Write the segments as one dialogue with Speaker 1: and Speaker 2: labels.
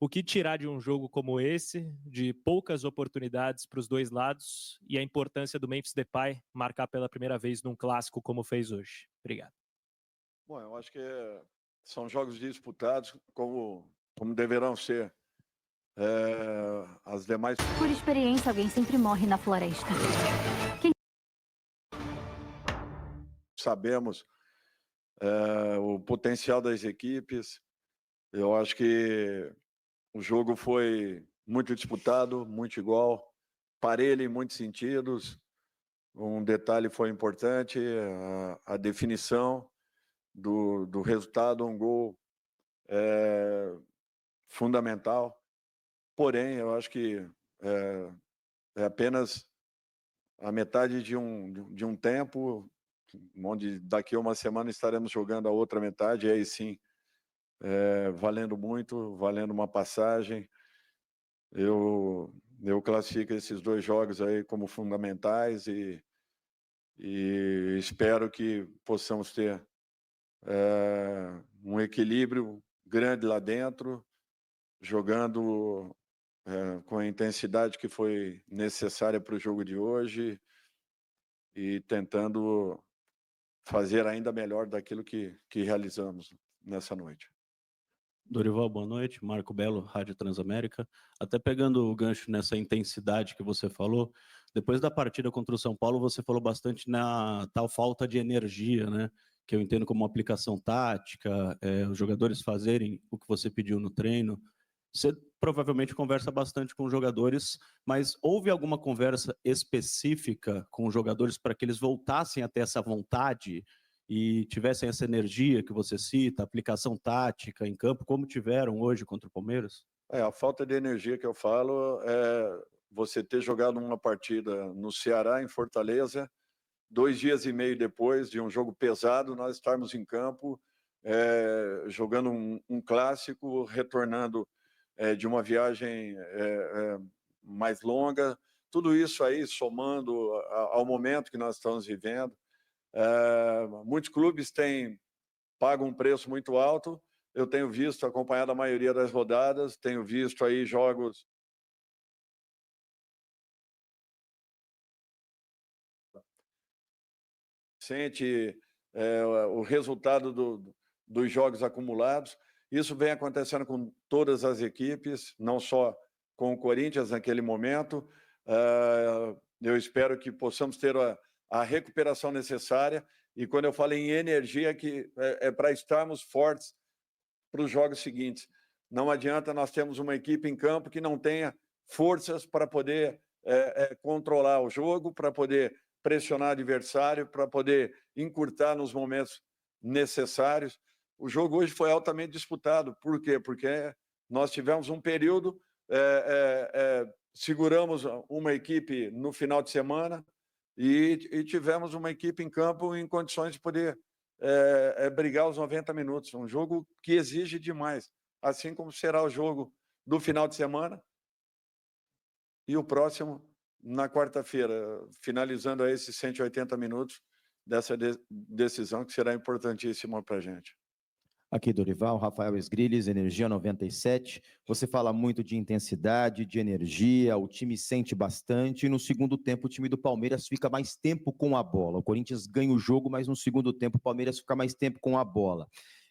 Speaker 1: O que tirar de um jogo como esse, de poucas oportunidades para os dois lados, e a importância do Memphis Depay marcar pela primeira vez num clássico como fez hoje? Obrigado.
Speaker 2: Bom, eu acho que são jogos disputados como deverão ser. As demais...
Speaker 3: Por experiência, alguém sempre morre na floresta.
Speaker 2: Sabemos o potencial das equipes. Eu acho que o jogo foi muito disputado, muito igual, parelho em muitos sentidos. Um detalhe foi importante, a definição do resultado, um gol fundamental. Porém, eu acho que é apenas a metade de um tempo, onde daqui a uma semana estaremos jogando a outra metade, e aí sim, valendo muito, valendo uma passagem. Eu classifico esses dois jogos aí como fundamentais e espero que possamos ter um equilíbrio grande lá dentro, jogando com a intensidade que foi necessária para o jogo de hoje e tentando fazer ainda melhor daquilo que realizamos nessa noite.
Speaker 4: Dorival, boa noite. Marco Belo, Rádio Transamérica. Até pegando o gancho nessa intensidade que você falou, depois da partida contra o São Paulo, você falou bastante na tal falta de energia, né? Que eu entendo como uma aplicação tática, os jogadores fazerem o que você pediu no treino. Você provavelmente conversa bastante com os jogadores, mas houve alguma conversa específica com os jogadores para que eles voltassem a ter essa vontade e tivessem essa energia que você cita, aplicação tática em campo, como tiveram hoje contra o Palmeiras?
Speaker 2: A falta de energia que eu falo é você ter jogado uma partida no Ceará, em Fortaleza, 2 dias e meio depois de um jogo pesado, nós estarmos em campo, jogando um clássico, retornando de uma viagem mais longa, tudo isso aí somando ao momento que nós estamos vivendo. Muitos clubes pagam um preço muito alto. Eu tenho visto, acompanhado a maioria das rodadas, tenho visto aí jogos sente o resultado dos jogos acumulados. Isso vem acontecendo com todas as equipes, não só com o Corinthians naquele momento. Eu espero que possamos ter a recuperação necessária. E quando eu falo em energia, que é para estarmos fortes para os jogos seguintes. Não adianta nós termos uma equipe em campo que não tenha forças para poder controlar o jogo, para poder pressionar o adversário, para poder encurtar nos momentos necessários. O jogo hoje foi altamente disputado. Por quê? Porque nós tivemos um período, seguramos uma equipe no final de semana e tivemos uma equipe em campo em condições de poder brigar os 90 minutos. Um jogo que exige demais, assim como será o jogo do final de semana e o próximo na quarta-feira, finalizando aí esses 180 minutos dessa decisão que será importantíssima para a gente.
Speaker 5: Aqui, Dorival, Rafael Esgriles, Energia 97. Você fala muito de intensidade, de energia, o time sente bastante, e no segundo tempo o time do Palmeiras fica mais tempo com a bola. O Corinthians ganha o jogo, mas no segundo tempo o Palmeiras fica mais tempo com a bola.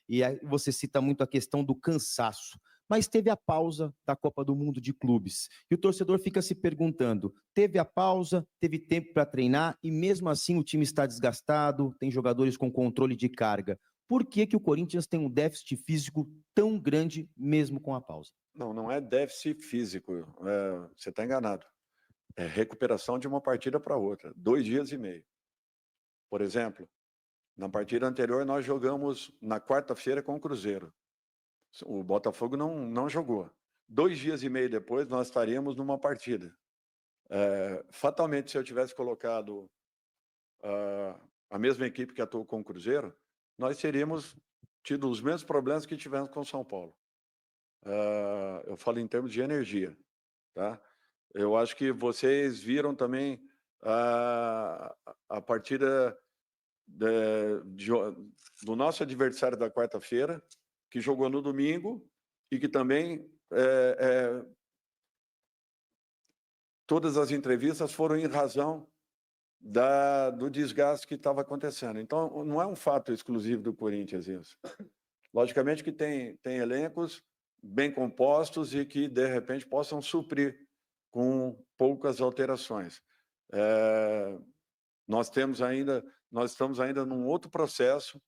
Speaker 5: E aí você cita muito a questão do cansaço, mas teve a pausa da Copa do Mundo de Clubes. E o torcedor fica se perguntando, teve a pausa, teve tempo para treinar, e mesmo assim o time está desgastado, tem jogadores com controle de carga. Por que o Corinthians tem um déficit físico tão grande mesmo com a pausa?
Speaker 2: Não é déficit físico, você está enganado. É recuperação de uma partida para outra, 2 dias e meio. Por exemplo, na partida anterior nós jogamos na quarta-feira com o Cruzeiro. O Botafogo não jogou. 2 dias e meio depois nós estaríamos numa partida. Fatalmente, se eu tivesse colocado a mesma equipe que atuou com o Cruzeiro, nós teríamos tido os mesmos problemas que tivemos com o São Paulo. Eu falo em termos de energia, tá? Eu acho que vocês viram também a partida do nosso adversário da quarta-feira, que jogou no domingo e que também todas as entrevistas foram em razão do desgaste que estava acontecendo. Então, não é um fato exclusivo do Corinthians isso. Logicamente que tem elencos bem compostos e que, de repente, possam suprir com poucas alterações. Nós estamos ainda num outro processo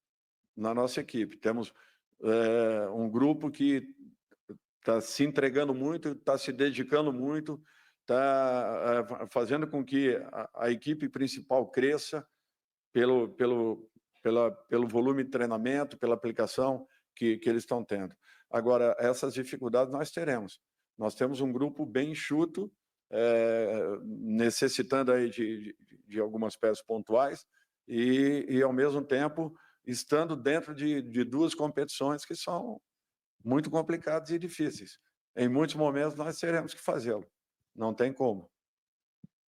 Speaker 2: na nossa equipe. Temos um grupo que está se entregando muito, está se dedicando muito, está fazendo com que a equipe principal cresça pelo volume de treinamento, pela aplicação que eles estão tendo. Agora, essas dificuldades nós teremos. Nós temos um grupo bem enxuto, necessitando aí de algumas peças pontuais e, ao mesmo tempo, estando dentro de duas competições que são muito complicadas e difíceis. Em muitos momentos, nós teremos que fazê-lo. Não tem como.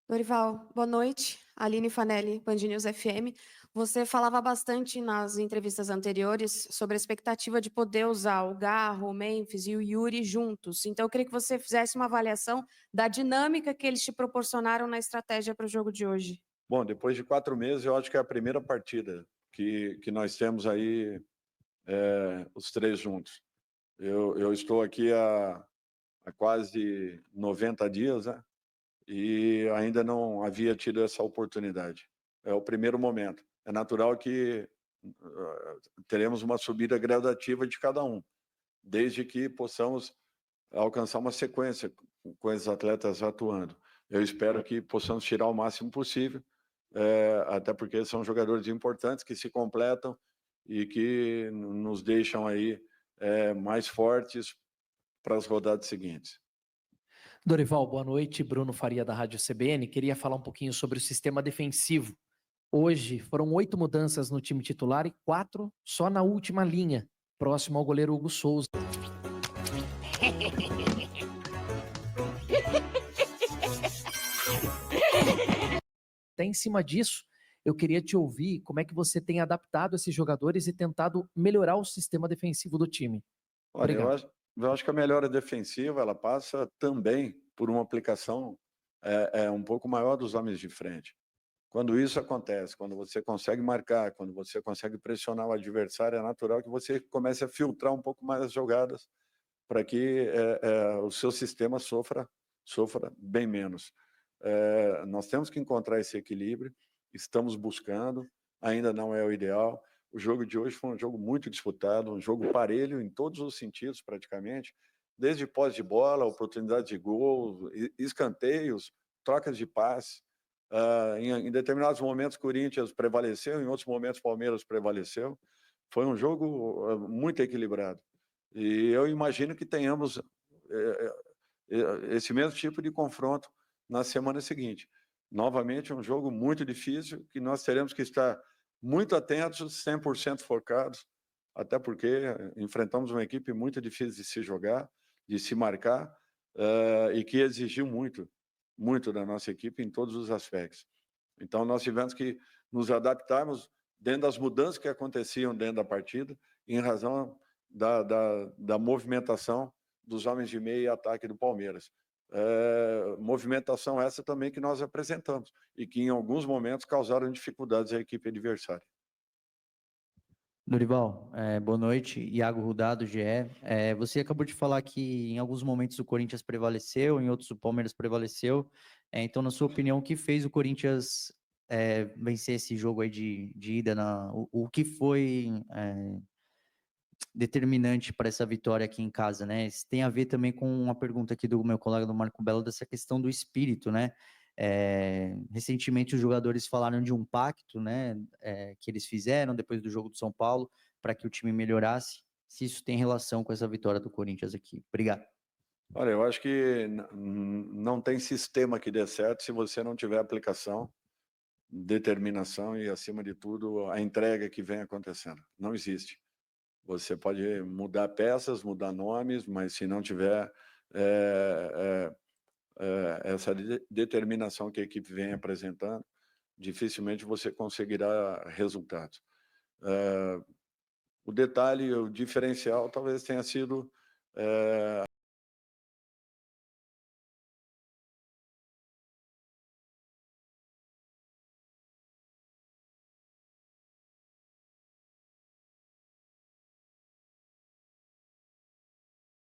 Speaker 6: Dorival, boa noite. Aline Fanelli, Band News FM. Você falava bastante nas entrevistas anteriores sobre a expectativa de poder usar o Garro, o Memphis e o Yuri juntos. Então, eu queria que você fizesse uma avaliação da dinâmica que eles te proporcionaram na estratégia para o jogo de hoje.
Speaker 2: Bom, depois de 4 meses, eu acho que é a primeira partida que nós temos aí os três juntos. Eu estou aqui há quase 90 dias, né? E ainda não havia tido essa oportunidade. É o primeiro momento. É natural que teremos uma subida gradativa de cada um, desde que possamos alcançar uma sequência com esses atletas atuando. Eu espero que possamos tirar o máximo possível, até porque são jogadores importantes que se completam e que nos deixam aí mais fortes para as rodadas seguintes.
Speaker 7: Dorival, boa noite. Bruno Faria, da Rádio CBN. Queria falar um pouquinho sobre o sistema defensivo. Hoje foram 8 mudanças no time titular e 4 só na última linha, próximo ao goleiro Hugo Souza. Até em cima disso, eu queria te ouvir como é que você tem adaptado esses jogadores e tentado melhorar o sistema defensivo do time.
Speaker 2: Olha, eu acho que a melhora defensiva ela passa também por uma aplicação um pouco maior dos homens de frente. Quando isso acontece, quando você consegue marcar, quando você consegue pressionar o adversário, é natural que você comece a filtrar um pouco mais as jogadas para que o seu sistema sofra bem menos. Nós temos que encontrar esse equilíbrio, estamos buscando, ainda não é o ideal. O jogo de hoje foi um jogo muito disputado, um jogo parelho em todos os sentidos, praticamente, desde posse de bola, oportunidade de gol, escanteios, trocas de passe. Em determinados momentos, Corinthians prevaleceu, em outros momentos, Palmeiras prevaleceu. Foi um jogo muito equilibrado. E eu imagino que tenhamos esse mesmo tipo de confronto na semana seguinte. Novamente, um jogo muito difícil, que nós teremos que estar muito atentos, 100% focados, até porque enfrentamos uma equipe muito difícil de se jogar, de se marcar, e que exigiu muito da nossa equipe em todos os aspectos. Então, nós tivemos que nos adaptarmos dentro das mudanças que aconteciam dentro da partida, em razão da movimentação dos homens de meio e ataque do Palmeiras. Movimentação essa também que nós apresentamos e que em alguns momentos causaram dificuldades à equipe adversária.
Speaker 8: Dorival, boa noite. Iago Rudá, do GE. Você acabou de falar que em alguns momentos o Corinthians prevaleceu, em outros o Palmeiras prevaleceu. Então, na sua opinião, o que fez o Corinthians vencer esse jogo aí de ida? O que foi determinante para essa vitória aqui em casa, né? Isso tem a ver também com uma pergunta aqui do meu colega do Marco Belo, dessa questão do espírito, né? Recentemente os jogadores falaram de um pacto, né, que eles fizeram depois do jogo do São Paulo para que o time melhorasse. Se isso tem relação com essa vitória do Corinthians aqui. Obrigado.
Speaker 2: Olha, eu acho que não tem sistema que dê certo se você não tiver aplicação, determinação e, acima de tudo, a entrega que vem acontecendo. Não existe. Você pode mudar peças, mudar nomes, mas se não tiver essa determinação que a equipe vem apresentando, dificilmente você conseguirá resultados. O detalhe, o diferencial, talvez tenha sido